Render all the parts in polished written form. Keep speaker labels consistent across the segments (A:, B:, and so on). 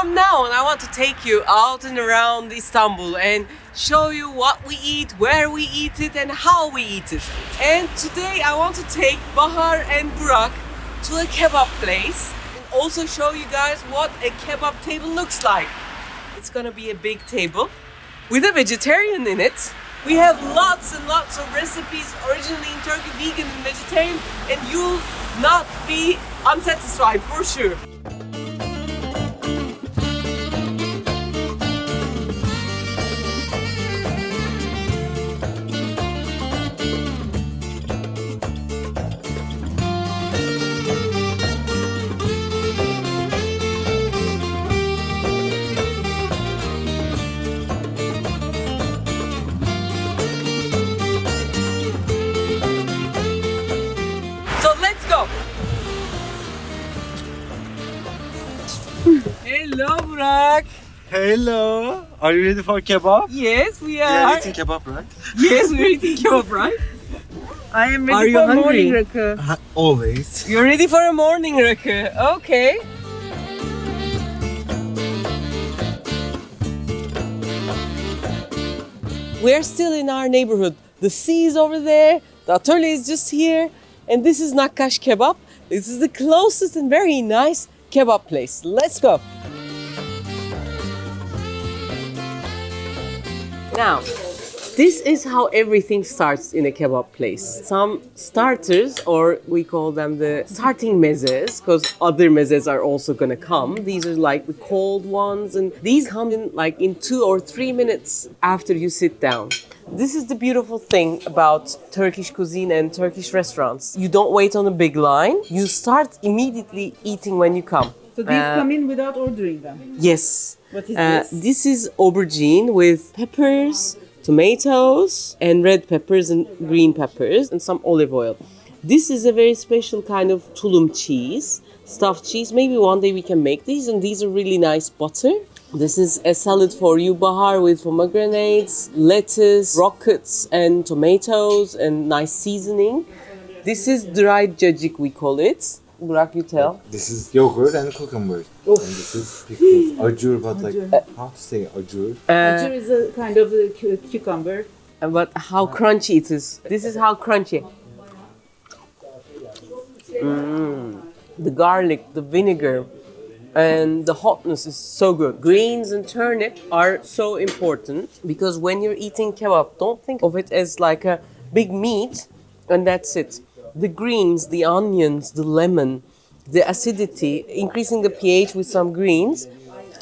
A: From now on, I want to take you out and around Istanbul and show you what we eat, where we eat it, and how we eat it. And today I want to take Bahar and Burak to a kebab place and also show you guys what a kebab table looks like. It's gonna be a big table with a vegetarian in it. We have lots and lots of recipes originally in Turkey, vegan and vegetarian, and you'll not be unsatisfied for sure. Hello, Burak.
B: Hello. Are you ready for kebab?
A: Yes, we are.
B: We are eating kebab, right?
A: Yes, we're eating kebab, right?
C: I am
A: Are
C: ready
A: you
C: for
A: hungry?
C: morning rakı.
B: Always.
A: You're ready for a morning rakı. Okay. We're still in our neighborhood. The sea is over there, the atölye is just here, and this is Nakkash Kebab. This is the closest and very nice kebab place. Let's go. Now, this is how everything starts in a kebab place. Some starters, or we call them the starting mezzes, because other mezzes are also gonna come. These are like the cold ones, and these come in like in 2 or 3 minutes after you sit down. This is the beautiful thing about Turkish cuisine and Turkish restaurants. You don't wait on a big line. You start immediately eating when you come.
C: So these come in without ordering them.
A: Yes.
C: What is this?
A: This is aubergine with peppers, tomatoes, and red peppers and green peppers, and some olive oil. This is a very special kind of tulum cheese, stuffed cheese. Maybe one day we can make these, and these are really nice butter. This is a salad for you, Bahar, with pomegranates, lettuce, rockets, and tomatoes, and nice seasoning. This is dried cacık, we call it. Burak, you tell.
B: This is yogurt and cucumber. And this is pickles. Ajur, but like, how to say ajur?
C: Acur is a kind of a cucumber.
A: But how crunchy it is. This is how crunchy. The garlic, the vinegar, and the hotness is so good. Greens and turnip are so important because when you're eating kebab, don't think of it as like a big meat and that's it. The greens, the onions, the lemon, the acidity, increasing the pH with some greens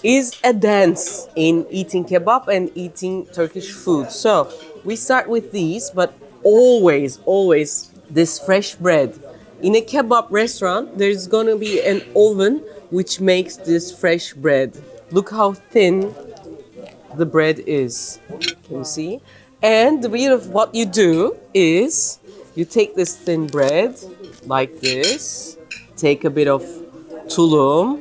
A: is a dance in eating kebab and eating Turkish food. So we start with these, but always this fresh bread. In a kebab restaurant, there's gonna be an oven which makes this fresh bread. Look how thin the bread is. Can you see? And the beauty of what you do is you take this thin bread like this, take a bit of tulum,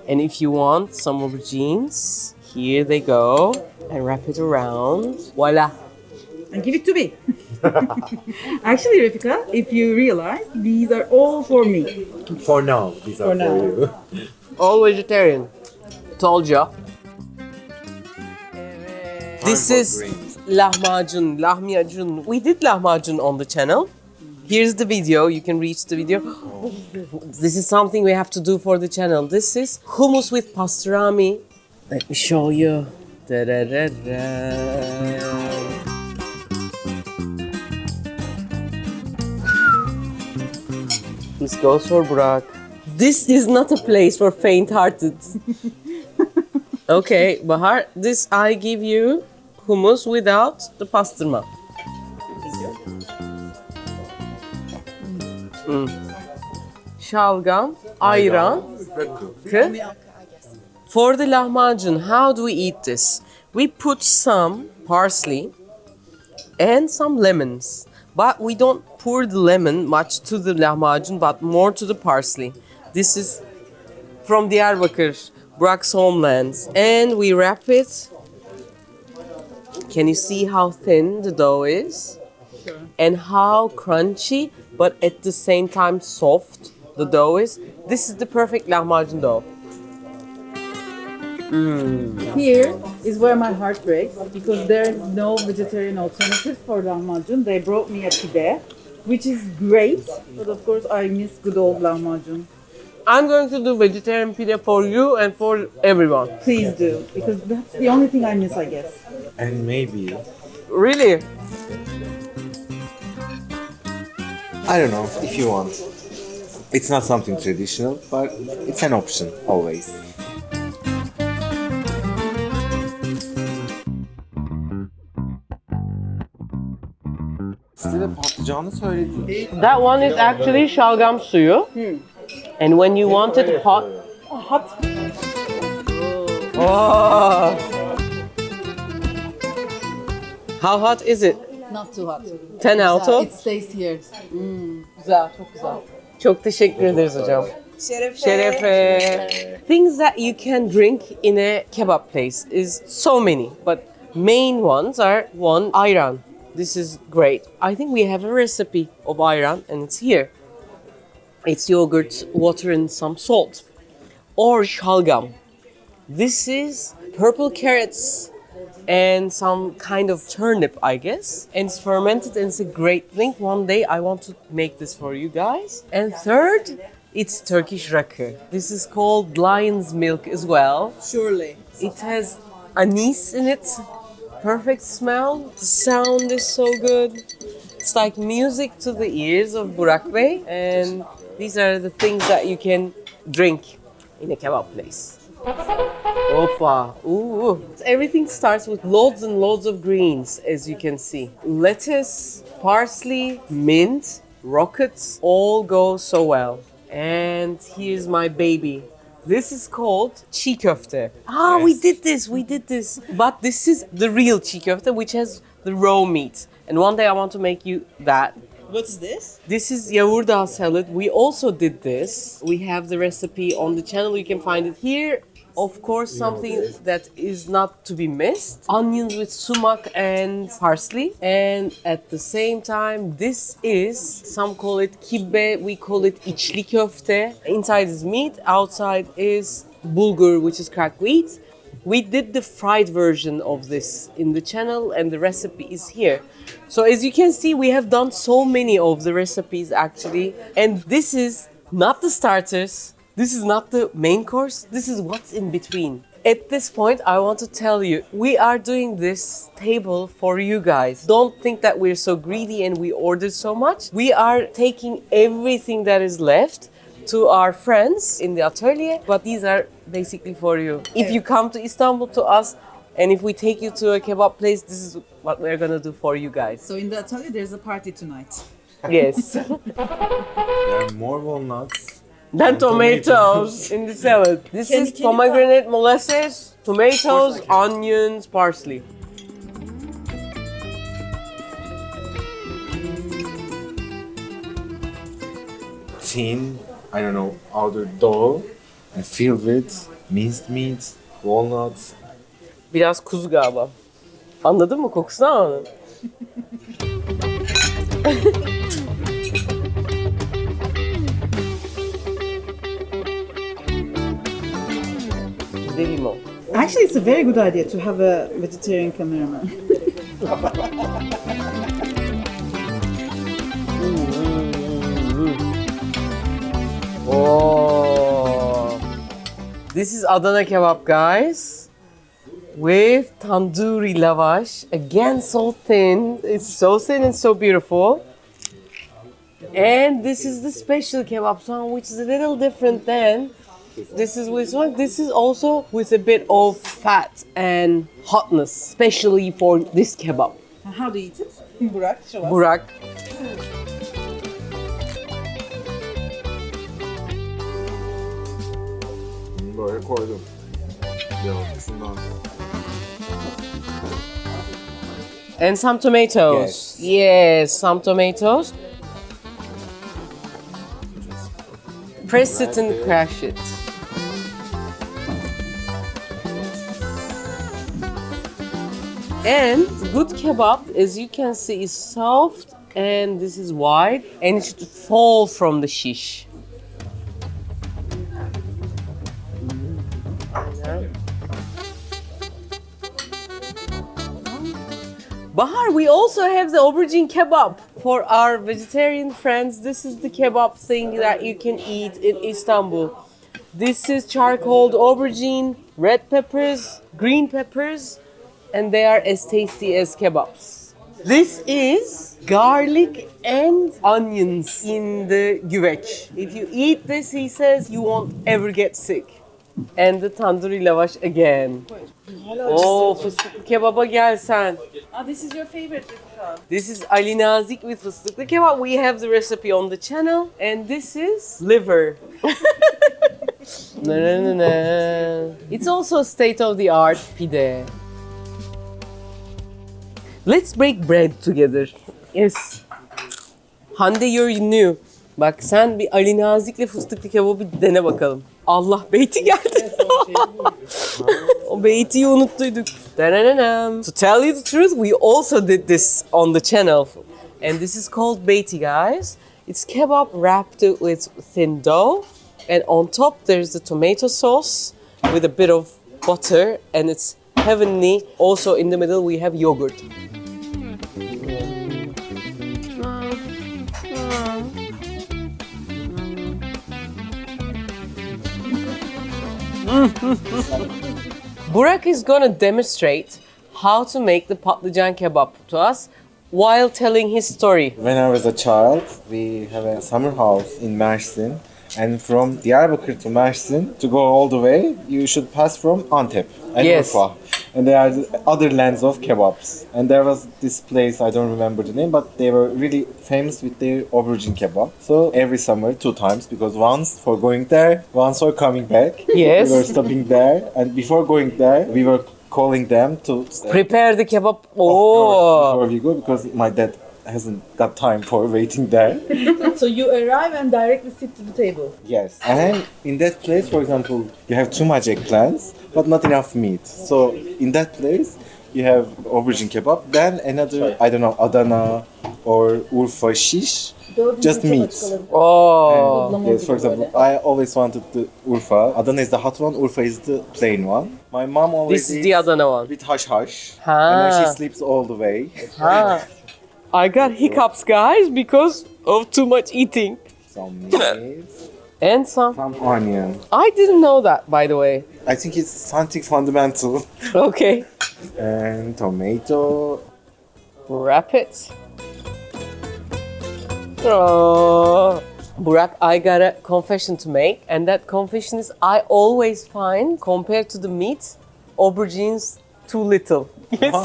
A: and if you want some aubergines, here they go, and wrap it around. Voila!
C: And give it to me. Actually, Refika, if you realize, these are all for me.
B: For now, these are for you.
A: All vegetarian. Told ya. This is lahmacun. We did lahmacun on the channel. Here's the video. You can reach the video. This is something we have to do for the channel. This is hummus with pastrami. Let me show you. Da-da-da-da. This goes for Burak. This is not a place for faint-hearted. Okay, Bahar, this I give you hummus without the pastırma. Şalgam, ayran, rakı. For the lahmacun, how do we eat this? We put some parsley and some lemons. But we don't pour the lemon much to the lahmacun, but more to the parsley. This is from Diyarbakır, Burak's homeland. And we wrap it. Can you see how thin the dough is? Sure. And how crunchy, but at the same time soft the dough is? This is the perfect lahmacun dough.
C: Here is where my heart breaks because there is no vegetarian alternative for lahmacun. They brought me a kibbeh, which is great, but of course I miss good old lahmacun.
A: I'm going to do vegetarian pide for you and for everyone.
C: Please do, because that's the only thing I miss, I guess.
B: And maybe,
A: Really?
B: I don't know if you want. It's not something traditional, but it's an option always. Size patlıcanı söyledin.
A: That one is actually şalgam suyu. And when you want it hot...
C: Hot.
A: Oh. How hot is it?
C: Not too hot.
A: 10 out of?
C: It stays here. Güzel, çok güzel.
A: Çok teşekkür ederiz hocam. Şerefe. Things that you can drink in a kebab place is so many, but main ones are one, ayran. This is great. I think we have a recipe of ayran and it's here. It's yogurt, water and some salt. Or şalgam. This is purple carrots and some kind of turnip, I guess. And it's fermented and it's a great thing. One day I want to make this for you guys. And third, it's Turkish rakı. This is called lion's milk as well.
C: Surely.
A: It has anise in it. Perfect smell. The sound is so good. It's like music to the ears of Burak Bey. And these are the things that you can drink in a kebab place. Opa. Ooh. Everything starts with loads and loads of greens, as you can see. Lettuce, parsley, mint, rockets, all go so well. And here's my baby. This is called çiğ köfte. Ah, we did this. But this is the real çiğ köfte, which has the raw meat. And one day I want to make you that.
C: What is this?
A: This is yavurda salad. We also did this. We have the recipe on the channel. You can find it here. Of course, something that is not to be missed. Onions with sumac and parsley. And at the same time, this is, some call it kibbeh, we call it içli köfte. Inside is meat, outside is bulgur, which is cracked wheat. We did the fried version of this in the channel and the recipe is here. So as you can see, we have done so many of the recipes actually. And this is not the starters. This is not the main course. This is what's in between. At this point, I want to tell you, we are doing this table for you guys. Don't think that we're so greedy and we ordered so much. We are taking everything that is left to our friends in the atelier, but these are basically for you. If you come to Istanbul to us, and if we take you to a kebab place, this is what we're gonna do for you guys.
C: So in the atelier there's a party tonight.
A: Yes.
B: There are more walnuts.
A: Then tomatoes in the salad. This is pomegranate molasses, tomatoes, onions, parsley.
B: Thin, I don't know, outer dough and filled with minced meat, walnuts.
A: Biraz kuzu galiba. Anladın mı? Kokusunu anladın. Bir de limon.
C: Actually, it's a very good idea to have a vegetarian cameraman.
A: Oh, this is Adana kebab, guys, with tandoori lavash. Again, so thin. It's so thin and so beautiful. And this is the special kebab song, which is a little different than this is with one. This is also with a bit of fat and hotness, especially for this kebab.
C: How do you eat it? Burak, show us.
A: Burak.
B: Böyle koydum. Birazcık şundan.
A: And some tomatoes. Yes, some tomatoes. Press it and crash it. And good kebab, as you can see, is soft and this is wide and it should fall from the shish. Bahar, we also have the aubergine kebab. For our vegetarian friends, this is the kebab thing that you can eat in Istanbul. This is charcoal aubergine, red peppers, green peppers, and they are as tasty as kebabs. This is garlic and onions in the güveç. If you eat this, he says, you won't ever get sick. And the tandoori lavash again. Oh, fıstıklı kebaba gel sen.
C: This is your favorite, Refika.
A: This is Ali Nazik with fıstıklı kebab. We have the recipe on the channel. And this is liver. Na, na, na, na. It's also state-of-the-art pide. Let's break bread together. Yes. Hande, you're new. Bak sen bir Ali Nazik'le fıstıklı kebabı dene bakalım. Allah, beyti geldi. O beytiyi unuttuyduk. Da-na-na-na. To tell you the truth, we also did this on the channel. And this is called beyti, guys. It's kebab wrapped with thin dough. And on top there's the tomato sauce with a bit of butter. And it's heavenly. Also in the middle we have yogurt. Burak is gonna demonstrate how to make the patlıcan kebab to us while telling his story.
B: When I was a child, we have a summer house in Mersin. And from Diyarbakır to Mersin, to go all the way, you should pass from Antep and
A: Yes.
B: Urfa. And there are other lands of kebabs. And there was this place, I don't remember the name, but they were really famous with their aubergine kebab. So every summer, 2 times, because once for going there, once for coming back.
A: Yes.
B: We were stopping there. And before going there, we were calling them to
A: Prepare the kebab.
B: Of course,
A: Oh.
B: before we go, because my dad hasn't got time for waiting there.
C: So you arrive and directly sit to the table.
B: Yes. And in that place, for example, you have too much eggplants, but not enough meat. So in that place, you have aubergine kebab, then another, I don't know, Adana or Urfa shish, just meat.
A: Oh.
B: And, yes, for example, I always wanted the Urfa. Adana is the hot one, Urfa is the plain one. My mom always
A: This is
B: eats
A: the Adana one.
B: with hash hash,
A: Ha.
B: and then she sleeps all the way.
A: Ah. I got hiccups, guys, because of too much eating.
B: Some meat,
A: And some.
B: some onion.
A: I didn't know that, by the way.
B: I think it's something fundamental.
A: Okay.
B: And tomato.
A: Wrap it. Oh. Burak, I got a confession to make, and that confession is I always find, compared to the meat, aubergines too little. Yes.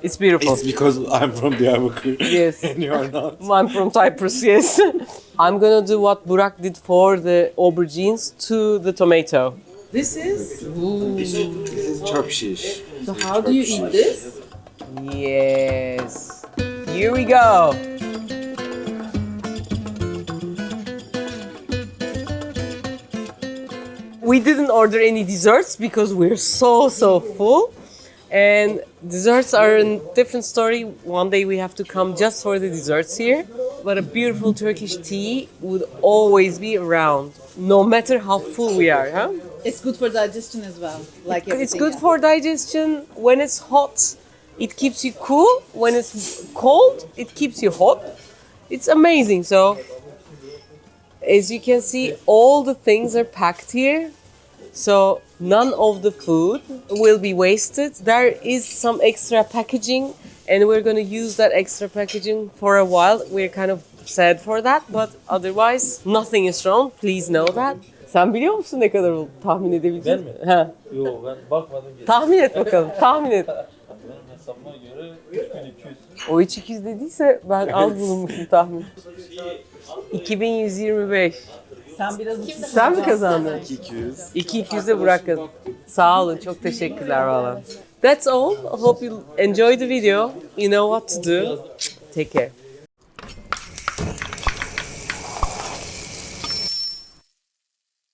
A: It's beautiful.
B: It's because I'm from Diyarbakır.
A: Yes.
B: And you are not.
A: I'm from Cyprus, yes. I'm gonna do what Burak did for the aubergines to the tomato.
C: This is.
B: This is Turkish.
C: So how do you eat this?
A: Yes. Here we go. We didn't order any desserts because we're so full. And desserts are a different story. One day we have to come just for the desserts here. But a beautiful Turkish tea would always be around, no matter how full we are, huh?
C: It's good for digestion as well. Like
A: It's
C: everything
A: good
C: else.
A: for digestion. When it's hot, it keeps you cool. When it's cold, it keeps you hot. It's amazing. So, as you can see, all the things are packed here. So none of the food will be wasted. There is some extra packaging and we're going to use that extra packaging for a while. We're kind of sad for that, but otherwise nothing is wrong. Please know that. Sen biliyor musun ne kadar tahmin edebilecek misin?
D: Ben mi?
A: Ha.
D: Yok ben bakmadım.
A: Tahmin et bakalım. Tahmin et.
D: Benim hesabıma göre 3200.
A: O 3200 dediyse ben az bulunmuşum tahmin. 2125.
C: Sen biraz
A: Sen mi kazandın?
B: 200.
A: 2200'e bırakın. Sağ olun. Çok teşekkürler valla. That's all. I hope you enjoy the video. You know what to do. Take care.